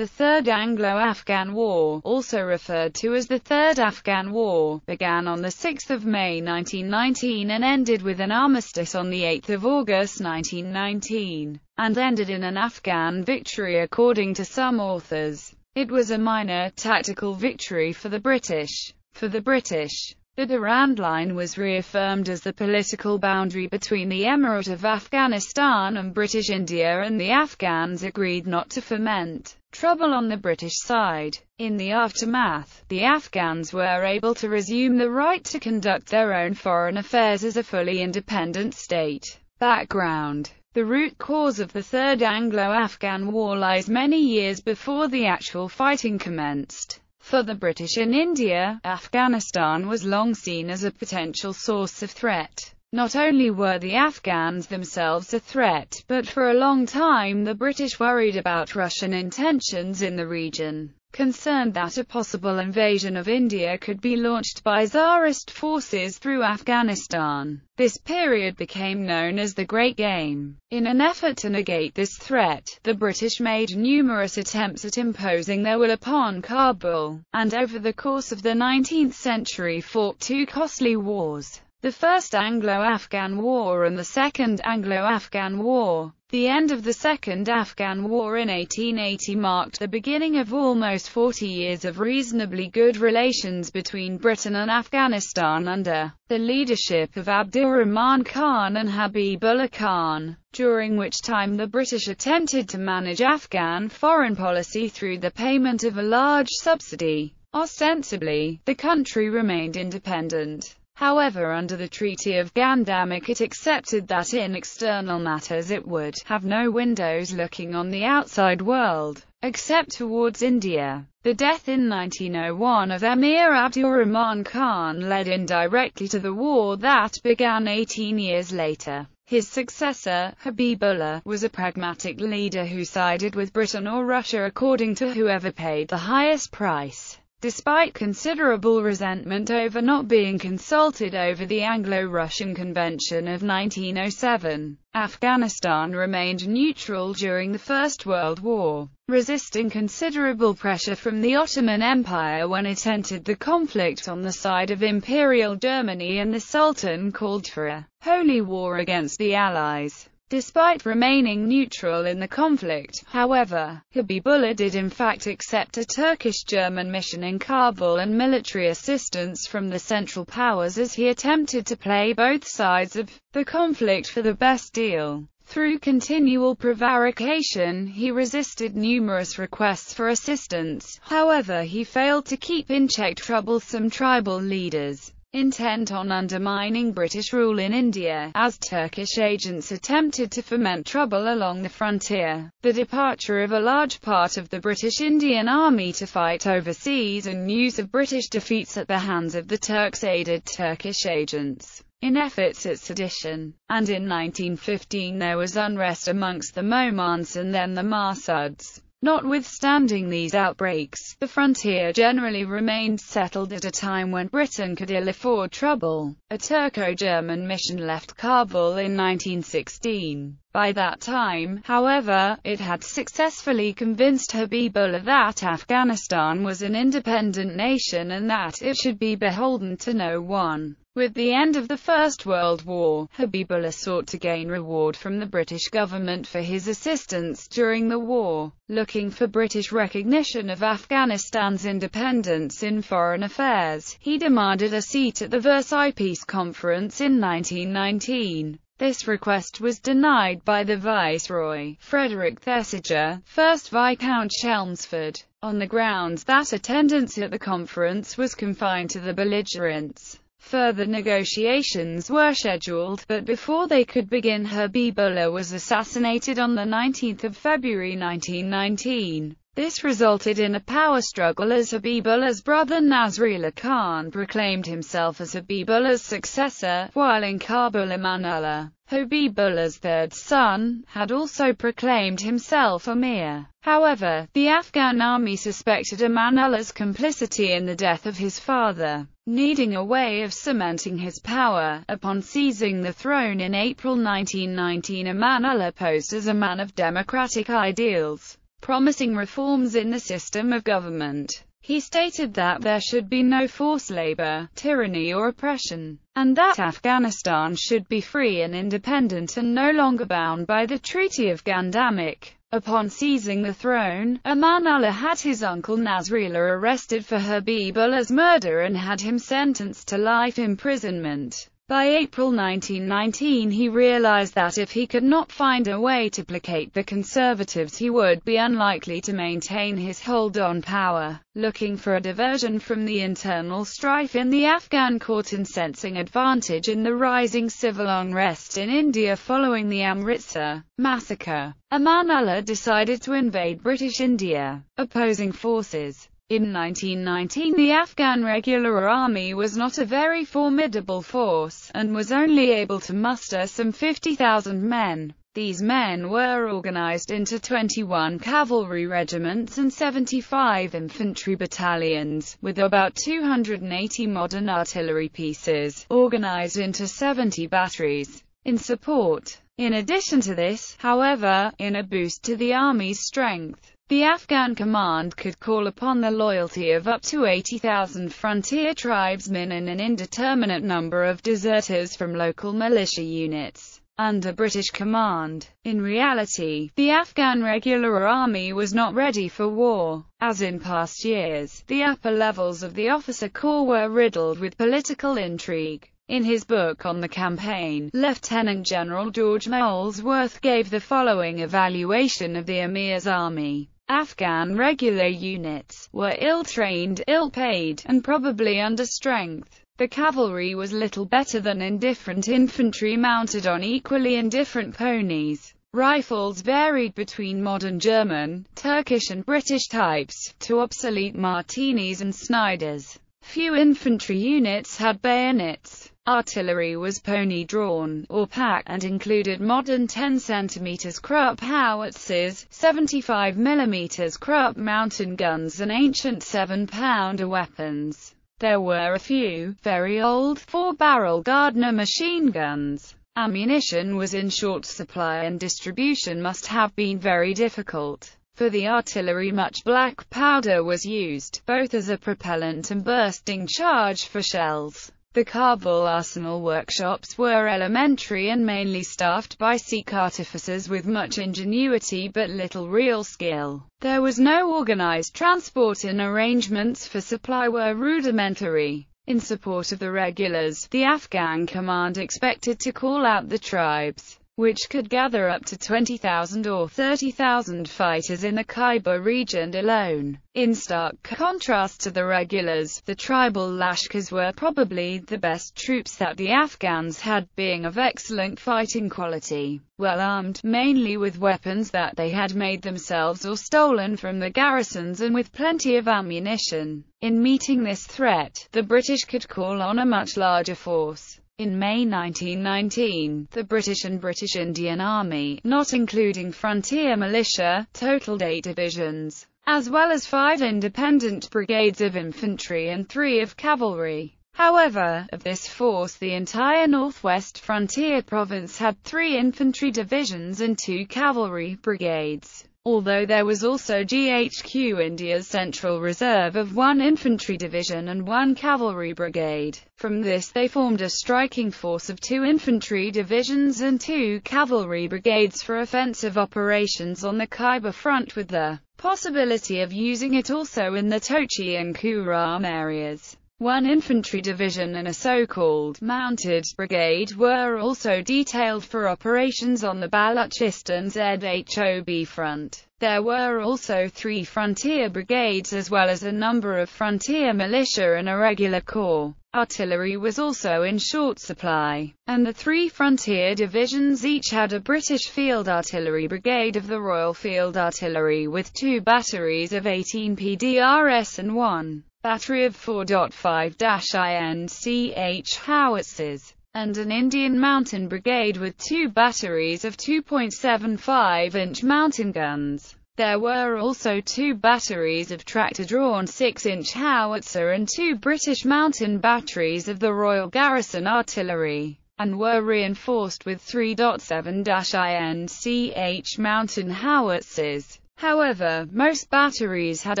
The Third Anglo-Afghan War, also referred to as the Third Afghan War, began on 6 May 1919 and ended with an armistice on 8 August 1919, and ended in an Afghan victory according to some authors. It was a minor, tactical victory for the British. The Durand Line was reaffirmed as the political boundary between the Emirate of Afghanistan and British India, and the Afghans agreed not to foment trouble on the British side. In the aftermath, the Afghans were able to resume the right to conduct their own foreign affairs as a fully independent state. Background: the root cause of the Third Anglo-Afghan War lies many years before the actual fighting commenced. For the British in India, Afghanistan was long seen as a potential source of threat. Not only were the Afghans themselves a threat, but for a long time the British worried about Russian intentions in the region, concerned that a possible invasion of India could be launched by Tsarist forces through Afghanistan. This period became known as the Great Game. In an effort to negate this threat, the British made numerous attempts at imposing their will upon Kabul, and over the course of the 19th century fought two costly wars: the First Anglo-Afghan War and the Second Anglo-Afghan War. The end of the Second Afghan War in 1880 marked the beginning of almost 40 years of reasonably good relations between Britain and Afghanistan under the leadership of Abdurrahman Khan and Habibullah Khan, during which time the British attempted to manage Afghan foreign policy through the payment of a large subsidy. Ostensibly, the country remained independent. However, under the Treaty of Gandamik it accepted that in external matters it would have no windows looking on the outside world, except towards India. The death in 1901 of Emir Abdurrahman Khan led indirectly to the war that began 18 years later. His successor, Habibullah, was a pragmatic leader who sided with Britain or Russia according to whoever paid the highest price. Despite considerable resentment over not being consulted over the Anglo-Russian Convention of 1907, Afghanistan remained neutral during the First World War, resisting considerable pressure from the Ottoman Empire when it entered the conflict on the side of Imperial Germany, and the Sultan called for a holy war against the Allies. Despite remaining neutral in the conflict, however, Habibullah did in fact accept a Turkish-German mission in Kabul and military assistance from the Central Powers as he attempted to play both sides of the conflict for the best deal. Through continual prevarication, he resisted numerous requests for assistance. However, he failed to keep in check troublesome tribal leaders intent on undermining British rule in India, as Turkish agents attempted to foment trouble along the frontier. The departure of a large part of the British Indian Army to fight overseas and news of British defeats at the hands of the Turks aided Turkish agents in efforts at sedition, and in 1915 there was unrest amongst the Momans and then the Masuds. Notwithstanding these outbreaks, the frontier generally remained settled at a time when Britain could ill afford trouble. A Turco-German mission left Kabul in 1916. By that time, however, it had successfully convinced Habibullah that Afghanistan was an independent nation and that it should be beholden to no one. With the end of the First World War, Habibullah sought to gain reward from the British government for his assistance during the war. Looking for British recognition of Afghanistan's independence in foreign affairs, he demanded a seat at the Versailles Peace Conference in 1919. This request was denied by the Viceroy, Frederick Thesiger, 1st Viscount Chelmsford, on the grounds that attendance at the conference was confined to the belligerents. Further negotiations were scheduled, but before they could begin, Habibullah was assassinated on 19 February 1919. This resulted in a power struggle as Habibullah's brother Nasrullah Khan proclaimed himself as Habibullah's successor, while in Kabul Amanullah, Habibullah's third son, had also proclaimed himself Emir. However, the Afghan army suspected Amanullah's complicity in the death of his father, needing a way of cementing his power. Upon seizing the throne in April 1919, Amanullah posed as a man of democratic ideals. promising reforms in the system of government. He stated that there should be no forced labor, tyranny or oppression, and that Afghanistan should be free and independent and no longer bound by the Treaty of Gandamak. Upon seizing the throne, Amanullah had his uncle Nasrullah arrested for Habibullah's murder and had him sentenced to life imprisonment. By April 1919 he realized that if he could not find a way to placate the conservatives he would be unlikely to maintain his hold on power. Looking for a diversion from the internal strife in the Afghan court and sensing advantage in the rising civil unrest in India following the Amritsar massacre, Amanullah decided to invade British India. Opposing forces. In 1919 the Afghan Regular Army was not a very formidable force, and was only able to muster some 50,000 men. These men were organized into 21 cavalry regiments and 75 infantry battalions, with about 280 modern artillery pieces, organized into 70 batteries, in support. In addition to this, however, in a boost to the army's strength, the Afghan command could call upon the loyalty of up to 80,000 frontier tribesmen and an indeterminate number of deserters from local militia units under British command. In reality, the Afghan Regular Army was not ready for war. As in past years, the upper levels of the officer corps were riddled with political intrigue. In his book on the campaign, Lieutenant General George Molesworth gave the following evaluation of the Emir's army. Afghan regular units were ill-trained, ill-paid, and probably under strength. The cavalry was little better than indifferent infantry mounted on equally indifferent ponies. Rifles varied between modern German, Turkish and British types, to obsolete Martinis and Snyders. Few infantry units had bayonets. Artillery was pony-drawn, or pack, and included modern 10 cm Krupp howitzers, 75 mm Krupp mountain guns and ancient 7-pounder weapons. There were a few, very old, 4-barrel Gardner machine guns. Ammunition was in short supply and distribution must have been very difficult. For the artillery much black powder was used, both as a propellant and bursting charge for shells. The Kabul arsenal workshops were elementary and mainly staffed by Sikh artificers with much ingenuity but little real skill. There was no organized transport and arrangements for supply were rudimentary. In support of the regulars, the Afghan command expected to call out the tribes, which could gather up to 20,000 or 30,000 fighters in the Khyber region alone. In stark contrast to the regulars, the tribal Lashkars were probably the best troops that the Afghans had, being of excellent fighting quality, well armed, mainly with weapons that they had made themselves or stolen from the garrisons, and with plenty of ammunition. In meeting this threat, the British could call on a much larger force. In May 1919, the British and British Indian Army, not including frontier militia, totaled 8 divisions, as well as 5 independent brigades of infantry and 3 of cavalry. However, of this force the entire northwest frontier province had 3 infantry divisions and 2 cavalry brigades. Although there was also GHQ India's Central Reserve of 1 infantry division and 1 cavalry brigade. From this they formed a striking force of 2 infantry divisions and 2 cavalry brigades for offensive operations on the Khyber front, with the possibility of using it also in the Tochi and Kuram areas. 1 infantry division and a so-called mounted brigade were also detailed for operations on the Balochistan ZHOB front. There were also 3 frontier brigades as well as a number of frontier militia and a regular corps. Artillery was also in short supply, and the 3 frontier divisions each had a British Field Artillery Brigade of the Royal Field Artillery with 2 batteries of 18 PDRS and 1 battery of 4.5-INCH howitzers, and an Indian Mountain Brigade with 2 batteries of 2.75-inch mountain guns. There were also 2 batteries of tractor-drawn 6-inch howitzer and 2 British mountain batteries of the Royal Garrison Artillery, and were reinforced with 3.7-INCH mountain howitzers. However, most batteries had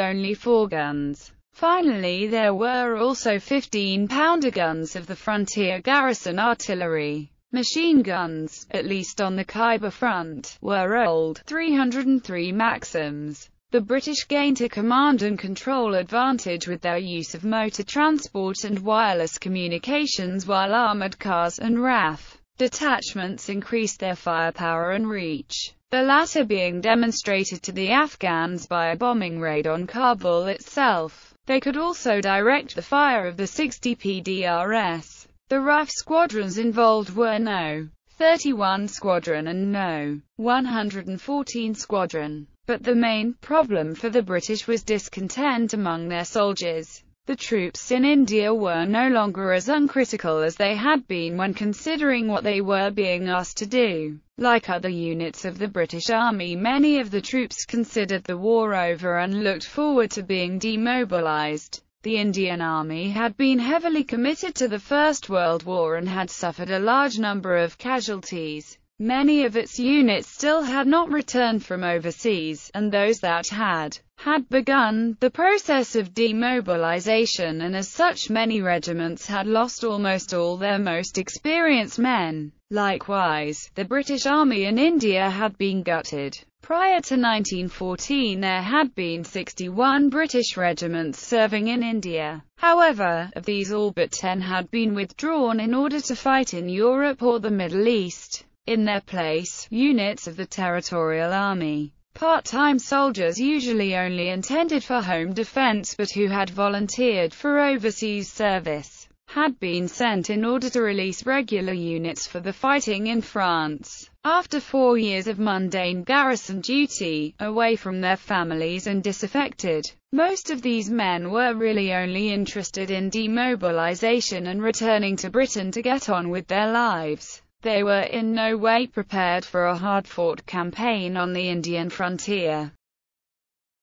only 4 guns. Finally, there were also 15-pounder guns of the frontier garrison artillery. Machine guns, at least on the Khyber front, were old, 303 Maxims. The British gained a command and control advantage with their use of motor transport and wireless communications, while armoured cars and RAF detachments increased their firepower and reach, the latter being demonstrated to the Afghans by a bombing raid on Kabul itself. They could also direct the fire of the 60 PDRS. The RAF squadrons involved were No. 31 Squadron and No. 114 Squadron. But the main problem for the British was discontent among their soldiers. The troops in India were no longer as uncritical as they had been when considering what they were being asked to do. Like other units of the British Army, many of the troops considered the war over and looked forward to being demobilized. The Indian Army had been heavily committed to the First World War and had suffered a large number of casualties. Many of its units still had not returned from overseas, and those that had begun the process of demobilization, and as such many regiments had lost almost all their most experienced men. Likewise, the British Army in India had been gutted. Prior to 1914 there had been 61 British regiments serving in India. However, of these all but 10 had been withdrawn in order to fight in Europe or the Middle East. In their place, units of the Territorial Army, part-time soldiers usually only intended for home defense but who had volunteered for overseas service, had been sent in order to release regular units for the fighting in France. After 4 years of mundane garrison duty, away from their families and disaffected, most of these men were really only interested in demobilization and returning to Britain to get on with their lives. They were in no way prepared for a hard-fought campaign on the Indian frontier.